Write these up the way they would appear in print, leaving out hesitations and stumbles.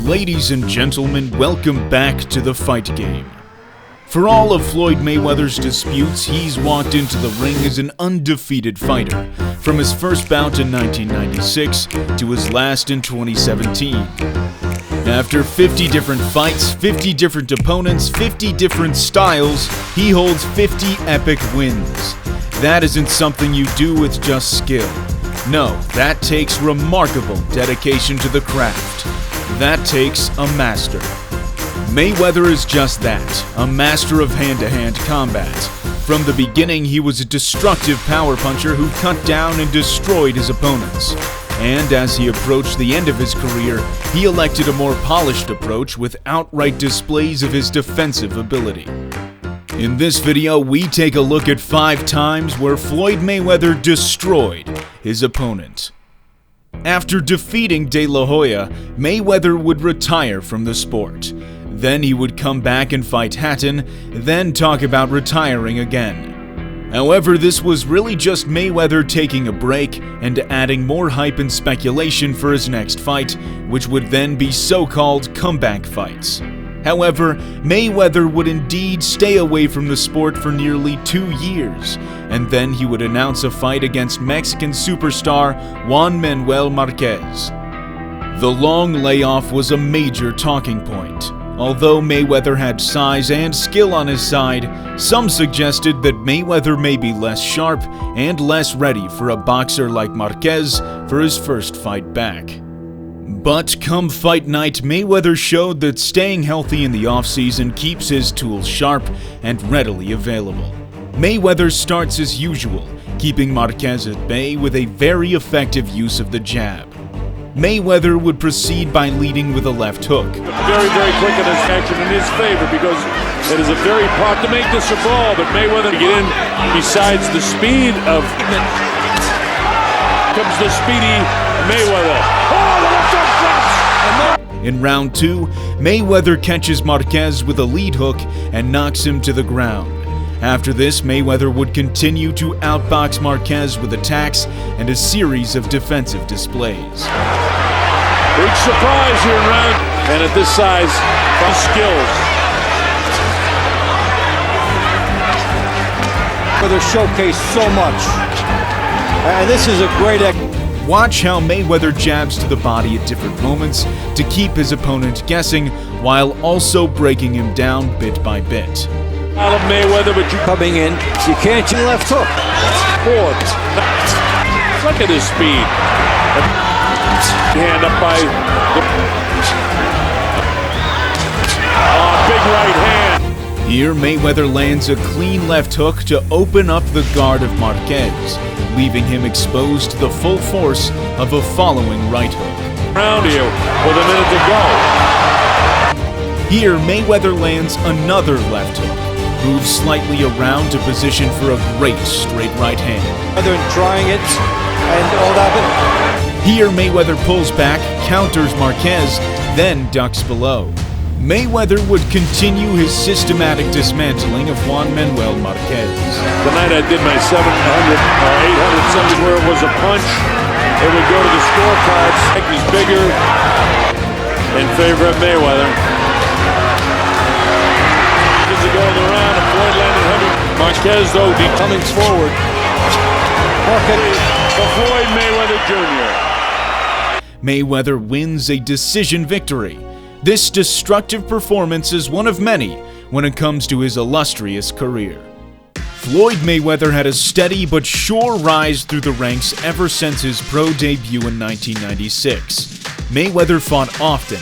Ladies and gentlemen, welcome back to the Fight Game. For all of Floyd Mayweather's disputes, he's walked into the ring as an undefeated fighter, from his first bout in 1996 to his last in 2017. After 50 different fights, 50 different opponents, 50 different styles, he holds 50 epic wins. That isn't something you do with just skill. No, that takes remarkable dedication to the craft. That takes a master. Mayweather is just that, a master of hand-to-hand combat. From the beginning, he was a destructive power puncher who cut down and destroyed his opponents. And as he approached the end of his career, he elected a more polished approach with outright displays of his defensive ability. In this video, we take a look at 5 times where Floyd Mayweather destroyed his opponent. After defeating De La Hoya, Mayweather would retire from the sport. Then he would come back and fight Hatton, then talk about retiring again. However, this was really just Mayweather taking a break and adding more hype and speculation for his next fight, which would then be so-called comeback fights. However, Mayweather would indeed stay away from the sport for nearly 2 years, and then he would announce a fight against Mexican superstar Juan Manuel Marquez. The long layoff was a major talking point. Although Mayweather had size and skill on his side, some suggested that Mayweather may be less sharp and less ready for a boxer like Marquez for his first fight back. But come fight night, Mayweather showed that staying healthy in the offseason keeps his tools sharp and readily available. Mayweather starts as usual, keeping Marquez at bay with a very effective use of the jab. Mayweather would proceed by leading with a left hook. Very, very quick in this action in his favor because it is a very hard to make this a brawl, but Mayweather to get in besides the speed of comes the speedy Mayweather. In round 2, Mayweather catches Marquez with a lead hook and knocks him to the ground. After this, Mayweather would continue to outbox Marquez with attacks and a series of defensive displays. Big surprise here in round, and at this size, his skills. Mayweather showcased so much, and this is a great. Watch how Mayweather jabs to the body at different moments to keep his opponent guessing while also breaking him down bit by bit. I love Mayweather, but you Coming in, you can't see left hook. forward. Look at his speed. Hand up by big right hand. Here, Mayweather lands a clean left hook to open up the guard of Marquez, leaving him exposed to the full force of a following right hook. Round here with a minute to go. Here, Mayweather lands another left hook, moves slightly around to position for a great straight right hand. Mayweather trying it, and all that. Here, Mayweather pulls back, counters Marquez, then ducks below. Mayweather would continue his systematic dismantling of Juan Manuel Marquez. Tonight I did my 700 or 870 where it was a punch. It would go to the scorecards. He's bigger in favor of Mayweather. As it goes around, and Floyd landed 100. Marquez, though, coming forward. For Floyd Mayweather Jr. Mayweather wins a decision victory. This destructive performance is one of many when it comes to his illustrious career. Floyd Mayweather had a steady but sure rise through the ranks ever since his pro debut in 1996. Mayweather fought often,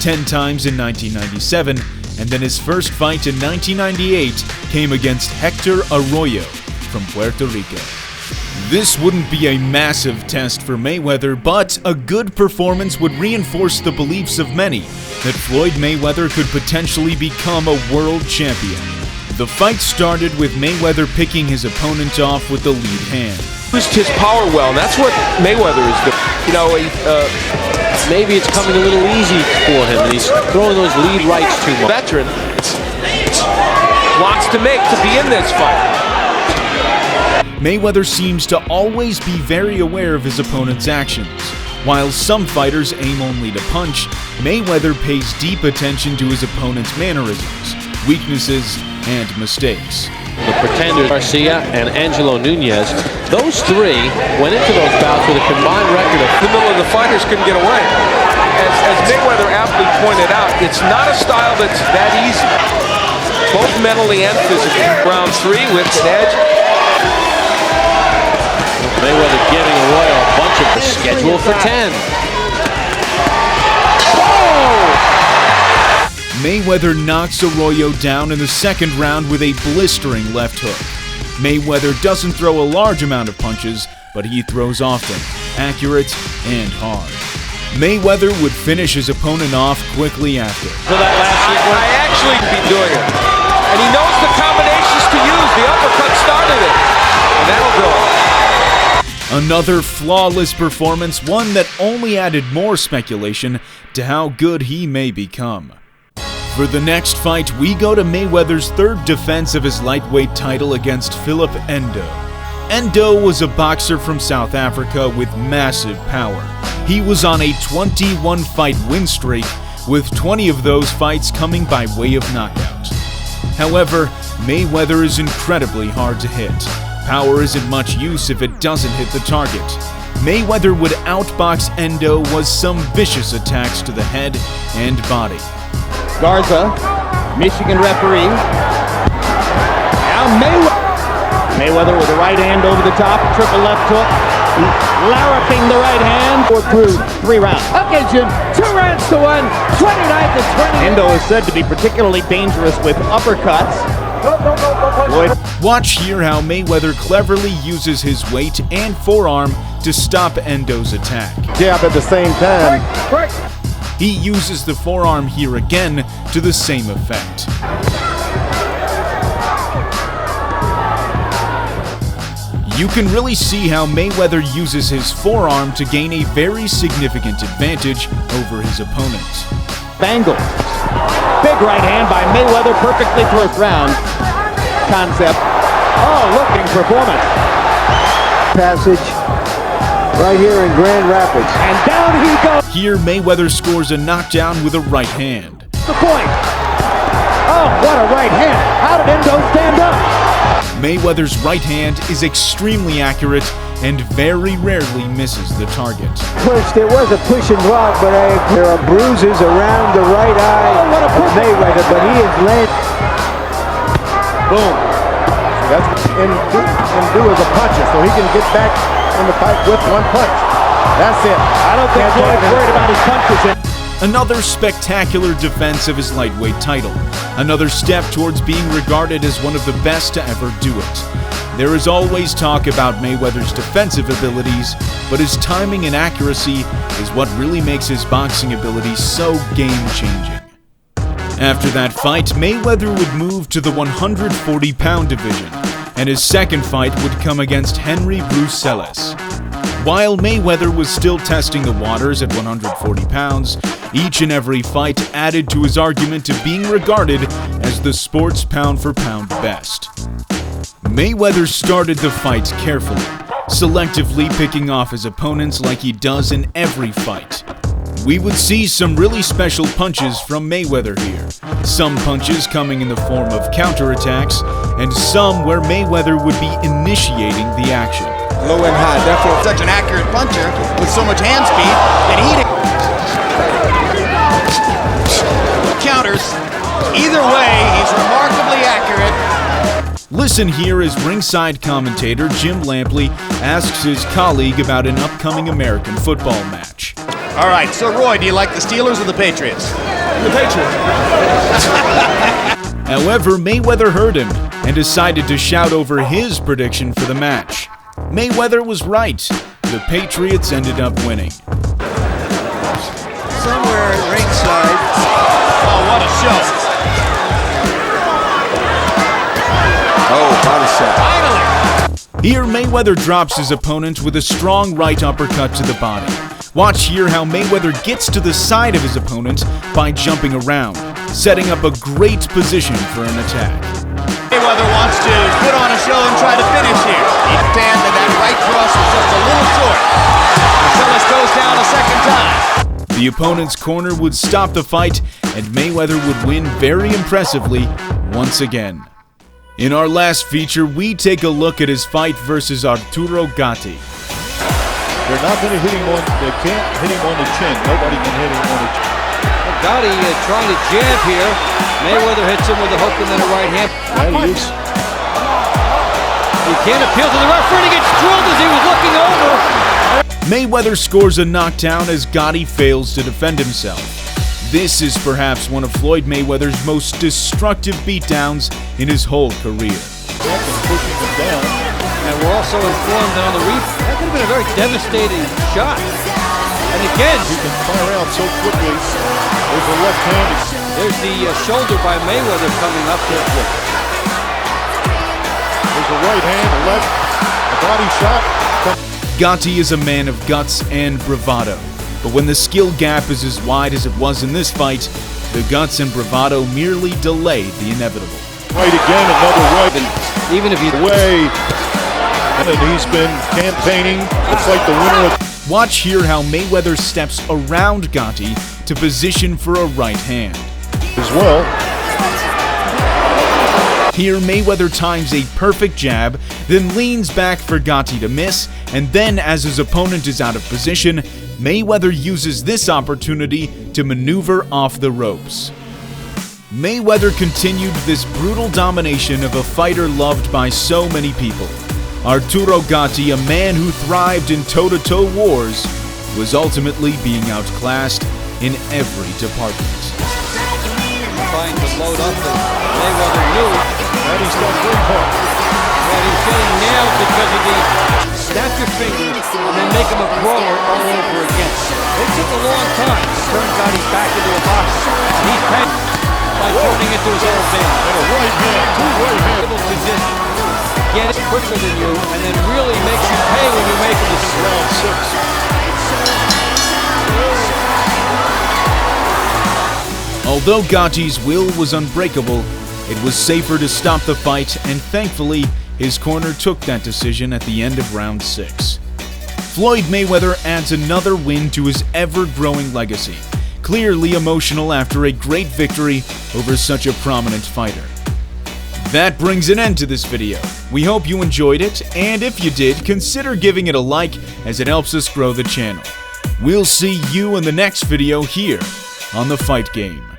10 times in 1997, and then his first fight in 1998 came against Hector Arroyo from Puerto Rico. This wouldn't be a massive test for Mayweather, but a good performance would reinforce the beliefs of many that Floyd Mayweather could potentially become a world champion. The fight started with Mayweather picking his opponent off with the lead hand. Used his power well, and that's what Mayweather is doing. You know, maybe it's coming a little easy for him, and he's throwing those lead rights too much. Veteran wants to make to be in this fight. Mayweather seems to always be very aware of his opponent's actions. While some fighters aim only to punch, Mayweather pays deep attention to his opponent's mannerisms, weaknesses, and mistakes. The Pretender, Garcia, and Angelo Nunez, those three went into those bouts with a combined record of the middle of the fighters couldn't get away. As Mayweather aptly pointed out, it's not a style that's that easy, both mentally and physically. Round 3 with an edge. Mayweather giving Arroyo a bunch of the schedule for 10. Mayweather knocks Arroyo down in the second round with a blistering left hook. Mayweather doesn't throw a large amount of punches, but he throws often, accurate, and hard. Mayweather would finish his opponent off quickly after. For that last sequence, I actually be doing it. And he knows the combinations to use. The uppercut started it. And that'll do it. Another flawless performance, one that only added more speculation to how good he may become. For the next fight, we go to Mayweather's third defense of his lightweight title against Philip Endo. Endo was a boxer from South Africa with massive power. He was on a 21-fight win streak, with 20 of those fights coming by way of knockout. However, Mayweather is incredibly hard to hit. Power isn't much use if it doesn't hit the target. Mayweather would outbox Endo with some vicious attacks to the head and body. Garza, Michigan referee. Now Mayweather with the right hand over the top, triple left hook. Larraping the right hand. Through 3 rounds. Okay, Jim, 2 rounds to 1, 29-20. Endo is said to be particularly dangerous with uppercuts. Lloyd. Watch here how Mayweather cleverly uses his weight and forearm to stop Endo's attack. Jab at the same time. Break. He uses the forearm here again to the same effect. You can really see how Mayweather uses his forearm to gain a very significant advantage over his opponent. Bangles. Big right hand by Mayweather, perfectly first round. Concept. Oh, looking performance. Passage right here in Grand Rapids. And down he goes. Here, Mayweather scores a knockdown with a right hand. The point. Oh, what a right hand. How did Endo stand up? Mayweather's right hand is extremely accurate and very rarely misses the target. Pushed, it was a push and block, but there are bruises around the right eye of Mayweather, but he is led. Boom. That's and do as a puncher, so he can get back in the fight with one punch. That's it. I don't think Floyd's worried about his punches. Another spectacular defense of his lightweight title. Another step towards being regarded as one of the best to ever do it. There is always talk about Mayweather's defensive abilities, but his timing and accuracy is what really makes his boxing ability so game-changing. After that fight, Mayweather would move to the 140-pound division, and his second fight would come against Henry Brucelis. While Mayweather was still testing the waters at 140 pounds, each and every fight added to his argument of being regarded as the sport's pound-for-pound best. Mayweather started the fight carefully, selectively picking off his opponents like he does in every fight. We would see some really special punches from Mayweather here, some punches coming in the form of counterattacks, and some where Mayweather would be initiating the action. Low and high, therefore such an accurate puncher with so much hand speed that he counters. Either way, he's remarkably accurate. Listen here as ringside commentator Jim Lampley asks his colleague about an upcoming American football match. All right, so Roy, do you like the Steelers or the Patriots? The Patriots. However, Mayweather heard him and decided to shout over his prediction for the match. Mayweather was right. The Patriots ended up winning. Somewhere at ringside. Oh, what a show. Oh, body shot. Finally. Here, Mayweather drops his opponent with a strong right uppercut to the body. Watch here how Mayweather gets to the side of his opponent by jumping around, setting up a great position for an attack. Mayweather wants to put on a show and try to finish here. He understands that right cross is just a little short. almost goes down a second time. The opponent's corner would stop the fight, and Mayweather would win very impressively once again. In our last feature, we take a look at his fight versus Arturo Gatti. They're not going to hit him on, they can't hit him on the chin. Nobody can hit him on the chin. Gotti trying to jab here. Mayweather hits him with a hook and then a right hand. He can't appeal to the referee. He gets drilled as he was looking over. Mayweather scores a knockdown as Gatti fails to defend himself. This is perhaps one of Floyd Mayweather's most destructive beatdowns in his whole career. Pushing him down. And we're also informed that on the replay, that could have been a very devastating shot. And again, He can fire out so quickly. There's a left hand. there's the shoulder by Mayweather coming up there. There's a right hand, a left, a body shot. Gatti is a man of guts and bravado, but when the skill gap is as wide as it was in this fight, the guts and bravado merely delayed the inevitable. Right again, another right. Even if you Way. And he's been campaigning. Looks like the winner of Watch here how Mayweather steps around Gatti to position for a right hand. as well. Here, Mayweather times a perfect jab, then leans back for Gatti to miss, and then as his opponent is out of position, Mayweather uses this opportunity to maneuver off the ropes. Mayweather continued this brutal domination of a fighter loved by so many people. Arturo Gatti, a man who thrived in toe-to-toe wars, was ultimately being outclassed in every department. trying to load up, and Mayweather knew. And he's got good heart. And he's getting nailed because of the snap your fingers and then make him a brawler all over again. It took a long time to turn Gotti back into a boxer. He's paying by turning into his old man. And a right hand, two right hands. Able to just get it quicker than you and then really makes you pay when you make a mistake. Round 6. Although Gatti's will was unbreakable, it was safer to stop the fight, and thankfully, his corner took that decision at the end of round 6. Floyd Mayweather adds another win to his ever-growing legacy, clearly emotional after a great victory over such a prominent fighter. That brings an end to this video. We hope you enjoyed it, and if you did, consider giving it a like as it helps us grow the channel. We'll see you in the next video here on The Fight Game.